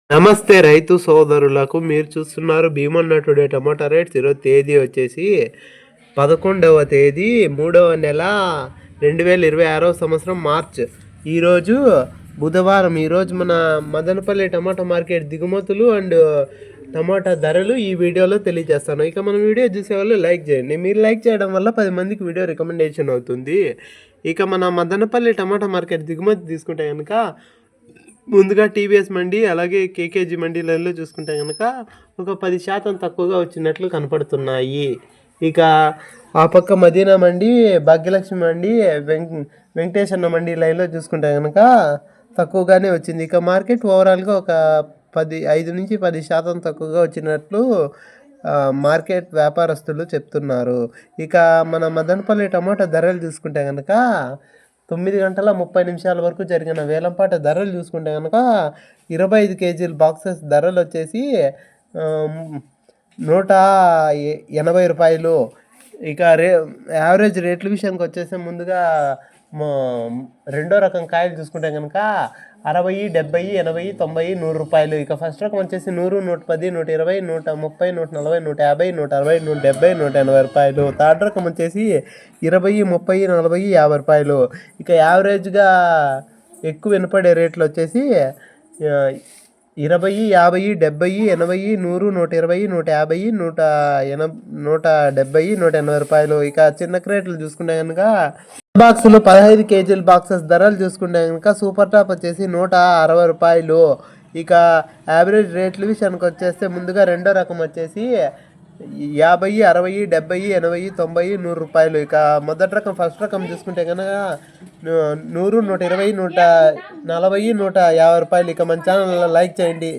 నమస్తే రైతు సోదరులకు. మీరు చూస్తున్నారు భీమన్న టుడే టమాటా రేట్స్. ఈరోజు తేదీ వచ్చేసి 11వ తేదీ 3వ నెల 2026 సంవత్సరం మార్చ్. ఈరోజు బుధవారం. ఈరోజు మన మదనపల్లి టమాటా మార్కెట్ దిగుమతులు అండ్ టమాటా ధరలు ఈ వీడియోలో తెలియజేస్తాను. ఇక మనం వీడియో చూసేవాళ్ళు లైక్ చేయండి. మీరు లైక్ చేయడం వల్ల 10 మందికి వీడియో రికమెండేషన్ అవుతుంది. ఇక మన మదనపల్లి టమాటా మార్కెట్ దిగుమతి తీసుకుంటే కనుక ముందుగా టీవీఎస్ మండి అలాగే కేకేజీ మండీలలో చూసుకుంటే కనుక ఒక 10% తక్కువగా వచ్చినట్లు కనపడుతున్నాయి. ఇక ఆ పక్క మదీనా మండి, భాగ్యలక్ష్మి మండి, వెంకటేశ్వర మండి లైన్లో చూసుకుంటే కనుక తక్కువగానే వచ్చింది. ఇక మార్కెట్ ఓవరాల్గా ఒక 5-10% తక్కువగా వచ్చినట్లు మార్కెట్ వ్యాపారస్తులు చెప్తున్నారు. ఇక మన మదనపల్లి టమాటా ధరలు చూసుకుంటే కనుక 9:30 వరకు జరిగిన వేలంపాట ధరలు చూసుకుంటే కనుక 25 కేజీల బాక్సెస్ ధరలు వచ్చేసి 180 రూపాయలు. ఇక యావరేజ్ రేట్ల విషయానికి వచ్చేసి ముందుగా రెండో రకం కాయలు చూసుకుంటే కనుక 60, 70, 80, 90, 100 రూపాయలు. ఇక ఫస్ట్ రకం వచ్చేసి 100, 110, 120, 130, 140, 150, 160, 170, 180 రూపాయలు. థర్డ్ రకం వచ్చేసి 20, 30, 40, 50 రూపాయలు. ఇక యావరేజ్గా ఎక్కువ వినపడే రేట్లు వచ్చేసి 20, 50, 70, 80, 100, 120, 150, 170, 180 రూపాయలు. ఇక చిన్న క్రేట్లు చూసుకుంటే కనుక బాక్సులు 15 కేజీల బాక్సెస్ ధరలు చూసుకుంటే కనుక సూపర్ టాప్ వచ్చేసి 160 రూపాయలు. ఇక యావరేజ్ రేట్ల విషయానికి వచ్చేస్తే ముందుగా రెండో రకం వచ్చేసి 50, 60, 70, 80, 90, 100 రూపాయలు. ఇక మొదటి రకం ఫస్ట్ రకం చూసుకుంటే కనుక 100, 120, 140, 150 రూపాయలు. ఇక మన ఛానల్ లైక్ చేయండి.